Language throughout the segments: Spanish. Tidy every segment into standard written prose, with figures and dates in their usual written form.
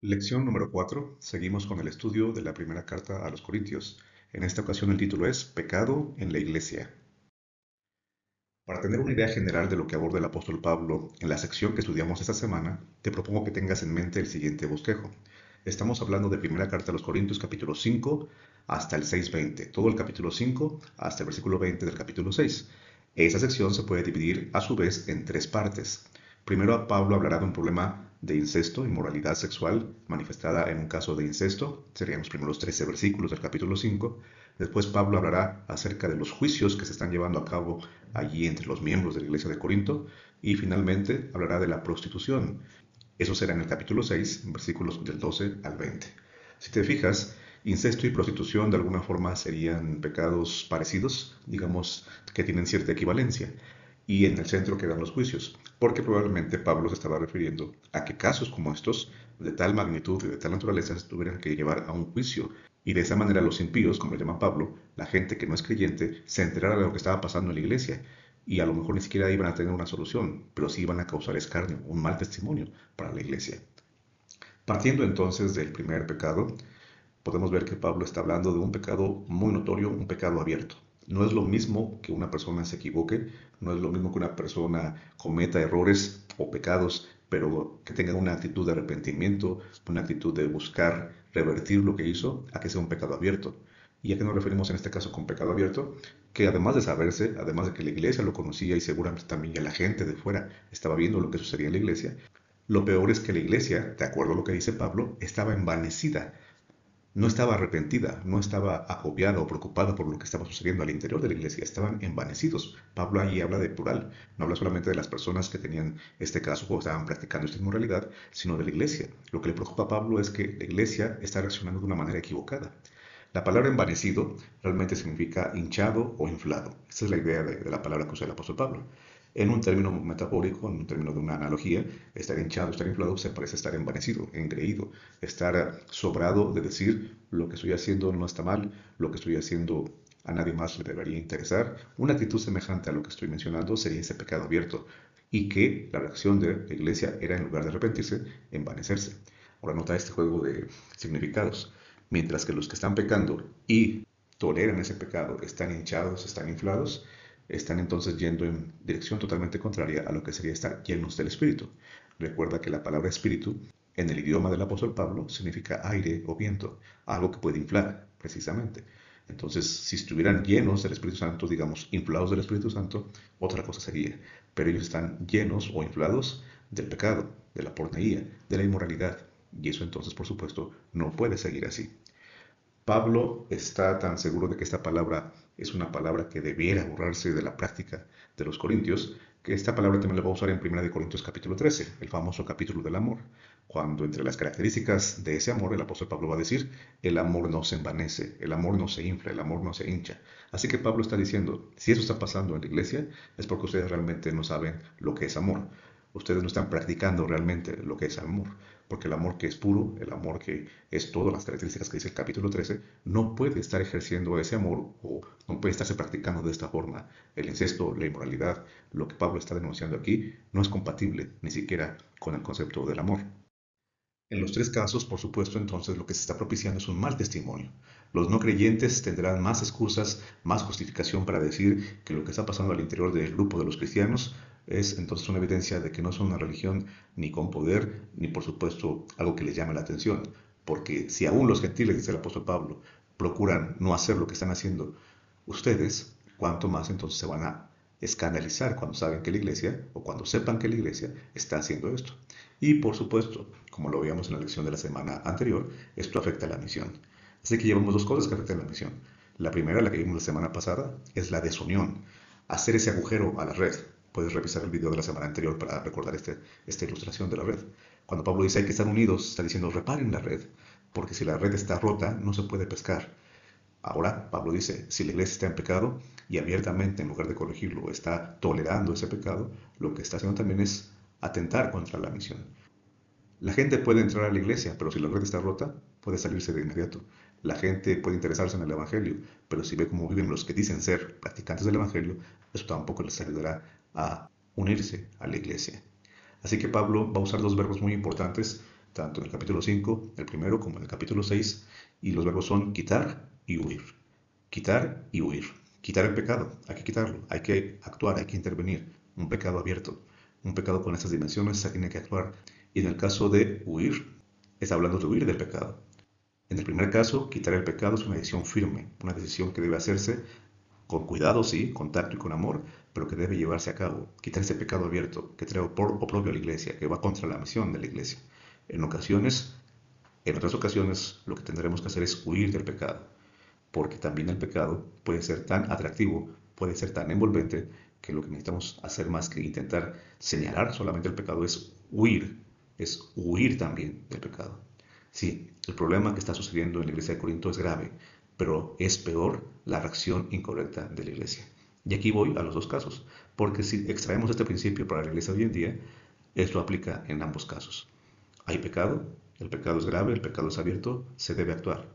Lección número 4. Seguimos con el estudio de la primera carta a los Corintios. En esta ocasión el título es Pecado en la Iglesia. Para tener una idea general de lo que aborda el apóstol Pablo en la sección que estudiamos esta semana, te propongo que tengas en mente el siguiente bosquejo. Estamos hablando de primera carta a los Corintios capítulo 5 hasta el 6:20, todo el capítulo 5 hasta el versículo 20 del capítulo 6. Esa sección se puede dividir a su vez en tres partes. Primero, Pablo hablará de un problema de incesto, inmoralidad sexual, manifestada en un caso de incesto, serían los primeros 13 versículos del capítulo 5. Después Pablo hablará acerca de los juicios que se están llevando a cabo allí entre los miembros de la iglesia de Corinto. Y finalmente hablará de la prostitución. Eso será en el capítulo 6, versículos del 12 al 20. Si te fijas, incesto y prostitución de alguna forma serían pecados parecidos, digamos que tienen cierta equivalencia, y en el centro quedan los juicios, porque probablemente Pablo se estaba refiriendo a que casos como estos, de tal magnitud y de tal naturaleza, se tuvieran que llevar a un juicio, y de esa manera los impíos, como le llama Pablo, la gente que no es creyente, se enterara de lo que estaba pasando en la iglesia, y a lo mejor ni siquiera iban a tener una solución, pero sí iban a causar escarnio, un mal testimonio para la iglesia. Partiendo entonces del primer pecado, podemos ver que Pablo está hablando de un pecado muy notorio, un pecado abierto. No es lo mismo que una persona se equivoque, no es lo mismo que una persona cometa errores o pecados, pero que tenga una actitud de arrepentimiento, una actitud de buscar revertir lo que hizo, a que sea un pecado abierto. ¿Y a qué nos referimos en este caso con pecado abierto? Que además de saberse, además de que la iglesia lo conocía y seguramente también ya la gente de fuera estaba viendo lo que sucedía en la iglesia, lo peor es que la iglesia, de acuerdo a lo que dice Pablo, estaba envanecida, no estaba arrepentida, no estaba agobiada o preocupada por lo que estaba sucediendo al interior de la iglesia, estaban envanecidos. Pablo ahí habla de plural, no habla solamente de las personas que tenían este caso o estaban practicando esta inmoralidad, sino de la iglesia. Lo que le preocupa a Pablo es que la iglesia está reaccionando de una manera equivocada. La palabra envanecido realmente significa hinchado o inflado. Esa es la idea de la palabra que usa el apóstol Pablo. En un término metafórico, en un término de una analogía, estar hinchado, estar inflado se parece a estar envanecido, engreído, estar sobrado de decir lo que estoy haciendo no está mal, lo que estoy haciendo a nadie más le debería interesar. Una actitud semejante a lo que estoy mencionando sería ese pecado abierto y que la reacción de la iglesia era, en lugar de arrepentirse, envanecerse. Ahora nota este juego de significados. Mientras que los que están pecando y toleran ese pecado están hinchados, están inflados, están entonces yendo en dirección totalmente contraria a lo que sería estar llenos del Espíritu. Recuerda que la palabra Espíritu en el idioma del apóstol Pablo significa aire o viento, algo que puede inflar, precisamente. Entonces, si estuvieran llenos del Espíritu Santo, digamos, inflados del Espíritu Santo, otra cosa sería. Pero ellos están llenos o inflados del pecado, de la porneía, de la inmoralidad. Y eso entonces, por supuesto, no puede seguir así. Pablo está tan seguro de que esta palabra es una palabra que debiera borrarse de la práctica de los corintios, que esta palabra también la va a usar en 1 Corintios capítulo 13, el famoso capítulo del amor, cuando entre las características de ese amor el apóstol Pablo va a decir, el amor no se envanece, el amor no se infla, el amor no se hincha. Así que Pablo está diciendo, si eso está pasando en la iglesia, es porque ustedes realmente no saben lo que es amor. Ustedes no están practicando realmente lo que es amor, porque el amor que es puro, el amor que es todas las características que dice el capítulo 13, no puede estar ejerciendo ese amor o no puede estarse practicando de esta forma. El incesto, la inmoralidad, lo que Pablo está denunciando aquí, no es compatible ni siquiera con el concepto del amor. En los tres casos, por supuesto, entonces lo que se está propiciando es un mal testimonio. Los no creyentes tendrán más excusas, más justificación para decir que lo que está pasando al interior del grupo de los cristianos es entonces una evidencia de que no son una religión ni con poder, ni por supuesto algo que les llame la atención. Porque si aún los gentiles, dice el apóstol Pablo, procuran no hacer lo que están haciendo ustedes, ¿cuánto más entonces se van a escandalizar cuando saben que la iglesia o cuando sepan que la iglesia está haciendo esto? Y por supuesto, como lo veíamos en la lección de la semana anterior, esto afecta a la misión. Así que llevamos dos cosas que afectan a la misión. La primera, la que vimos la semana pasada, es la desunión, hacer ese agujero a la red. Puedes revisar el video de la semana anterior para recordar esta ilustración de la red. Cuando Pablo dice hay que estar unidos, está diciendo reparen la red, porque si la red está rota no se puede pescar. Ahora Pablo dice, si la iglesia está en pecado y abiertamente en lugar de corregirlo está tolerando ese pecado, lo que está haciendo también es atentar contra la misión. La gente puede entrar a la iglesia, pero si la red está rota, puede salirse de inmediato. La gente puede interesarse en el Evangelio, pero si ve cómo viven los que dicen ser practicantes del Evangelio, eso tampoco les ayudará a unirse a la iglesia. Así que Pablo va a usar dos verbos muy importantes tanto en el capítulo 5, el primero, como en el capítulo 6, y los verbos son quitar y huir. Quitar y huir. Quitar el pecado, hay que quitarlo, hay que actuar, hay que intervenir. Un pecado abierto, un pecado con estas dimensiones se tiene que actuar. Y en el caso de huir, está hablando de huir del pecado. En el primer caso, quitar el pecado es una decisión firme, una decisión que debe hacerse con cuidado, sí, con tacto y con amor, pero que debe llevarse a cabo. Quitar ese pecado abierto que trae oprobio a la iglesia, que va contra la misión de la iglesia. En ocasiones, en otras ocasiones, lo que tendremos que hacer es huir del pecado, porque también el pecado puede ser tan atractivo, puede ser tan envolvente, que lo que necesitamos hacer más que intentar señalar solamente el pecado es huir también del pecado. Sí, el problema que está sucediendo en la iglesia de Corinto es grave, pero es peor la reacción incorrecta de la iglesia. Y aquí voy a los dos casos, porque si extraemos este principio para la iglesia de hoy en día, esto aplica en ambos casos. Hay pecado, el pecado es grave, el pecado es abierto, se debe actuar,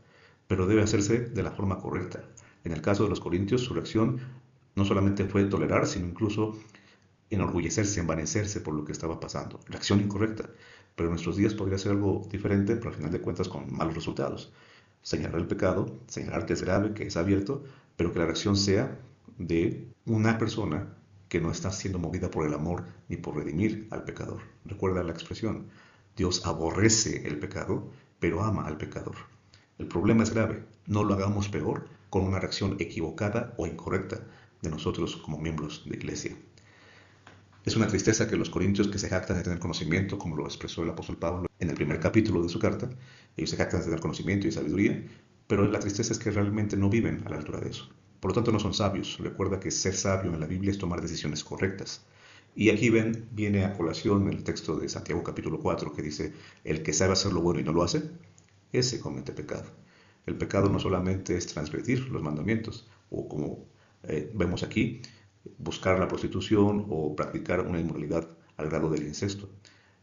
pero debe hacerse de la forma correcta. En el caso de los corintios, su reacción no solamente fue tolerar, sino incluso enorgullecerse, envanecerse por lo que estaba pasando. Reacción incorrecta. Pero en nuestros días podría ser algo diferente, pero al final de cuentas con malos resultados. Señalar el pecado, señalar que es grave, que es abierto, pero que la reacción sea de una persona que no está siendo movida por el amor ni por redimir al pecador. Recuerda la expresión, Dios aborrece el pecado, pero ama al pecador. El problema es grave, no lo hagamos peor con una reacción equivocada o incorrecta de nosotros como miembros de iglesia. Es una tristeza que los corintios que se jactan de tener conocimiento, como lo expresó el apóstol Pablo en el primer capítulo de su carta, ellos se jactan de tener conocimiento y sabiduría, pero la tristeza es que realmente no viven a la altura de eso. Por lo tanto, no son sabios. Recuerda que ser sabio en la Biblia es tomar decisiones correctas. Y aquí viene a colación el texto de Santiago capítulo 4 que dice, el que sabe hacer lo bueno y no lo hace, ese comete pecado. El pecado no solamente es transgredir los mandamientos, o como vemos aquí, buscar la prostitución o practicar una inmoralidad al grado del incesto.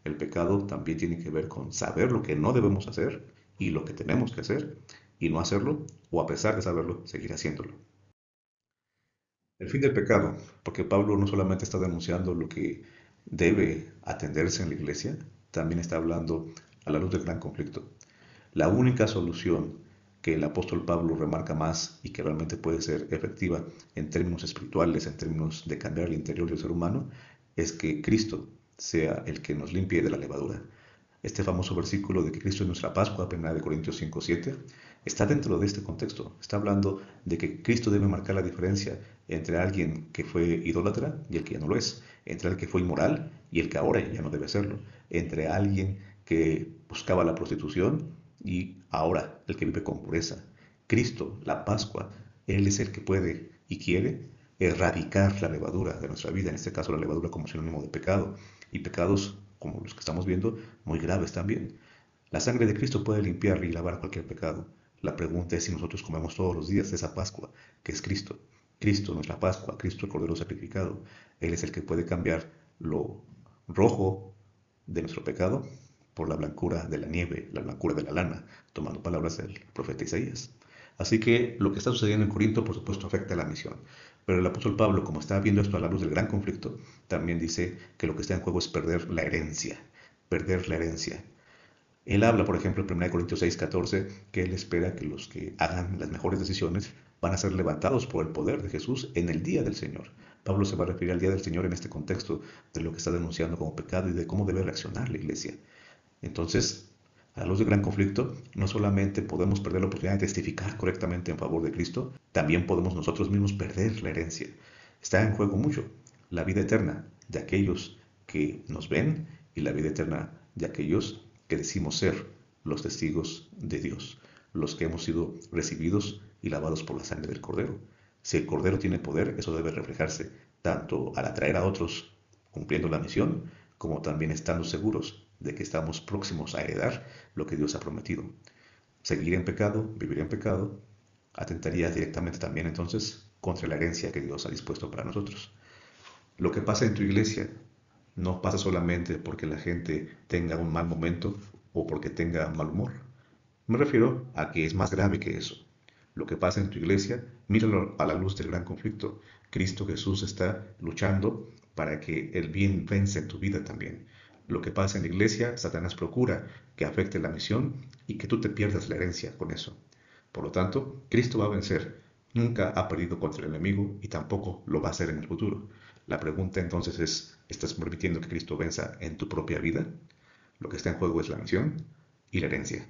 El pecado también tiene que ver con saber lo que no debemos hacer y lo que tenemos que hacer y no hacerlo, o a pesar de saberlo, seguir haciéndolo. El fin del pecado, porque Pablo no solamente está denunciando lo que debe atenderse en la iglesia, también está hablando a la luz del gran conflicto. La única solución que el apóstol Pablo remarca más y que realmente puede ser efectiva en términos espirituales, en términos de cambiar el interior del ser humano, es que Cristo sea el que nos limpie de la levadura. Este famoso versículo de que Cristo es nuestra Pascua, 1 Corintios 5:7, está dentro de este contexto. Está hablando de que Cristo debe marcar la diferencia entre alguien que fue idólatra y el que ya no lo es, entre el que fue inmoral y el que ahora ya no debe serlo, entre alguien que buscaba la prostitución y ahora el que vive con pureza. Cristo, la Pascua, Él es el que puede y quiere erradicar la levadura de nuestra vida, en este caso la levadura como sinónimo de pecado, y pecados como los que estamos viendo, muy graves también. La sangre de Cristo puede limpiar y lavar cualquier pecado. La pregunta es si nosotros comemos todos los días de esa Pascua, que es Cristo. Cristo, nuestra Pascua, Cristo el Cordero sacrificado. Él es el que puede cambiar lo rojo de nuestro pecado por la blancura de la nieve, la blancura de la lana, tomando palabras del profeta Isaías. Así que lo que está sucediendo en Corinto, por supuesto, afecta a la misión. Pero el apóstol Pablo, como está viendo esto a la luz del gran conflicto, también dice que lo que está en juego es perder la herencia. Perder la herencia. Él habla, por ejemplo, en 1 Corintios 6:14, que él espera que los que hagan las mejores decisiones van a ser levantados por el poder de Jesús en el día del Señor. Pablo se va a referir al día del Señor en este contexto de lo que está denunciando como pecado y de cómo debe reaccionar la iglesia. Entonces, a la luz del gran conflicto, no solamente podemos perder la oportunidad de testificar correctamente en favor de Cristo, también podemos nosotros mismos perder la herencia. Está en juego mucho, la vida eterna de aquellos que nos ven y la vida eterna de aquellos que decimos ser los testigos de Dios, los que hemos sido recibidos y lavados por la sangre del Cordero. Si el Cordero tiene poder, eso debe reflejarse tanto al atraer a otros cumpliendo la misión, como también estando seguros de que estamos próximos a heredar lo que Dios ha prometido. Seguir en pecado, vivir en pecado, atentaría directamente también entonces contra la herencia que Dios ha dispuesto para nosotros. Lo que pasa en tu iglesia no pasa solamente porque la gente tenga un mal momento o porque tenga mal humor. Me refiero a que es más grave que eso. Lo que pasa en tu iglesia, míralo a la luz del gran conflicto. Cristo Jesús está luchando para que el bien vence en tu vida también. Lo que pasa en la iglesia, Satanás procura que afecte la misión y que tú te pierdas la herencia con eso. Por lo tanto, Cristo va a vencer. Nunca ha perdido contra el enemigo y tampoco lo va a hacer en el futuro. La pregunta entonces es, ¿estás permitiendo que Cristo venza en tu propia vida? Lo que está en juego es la misión y la herencia.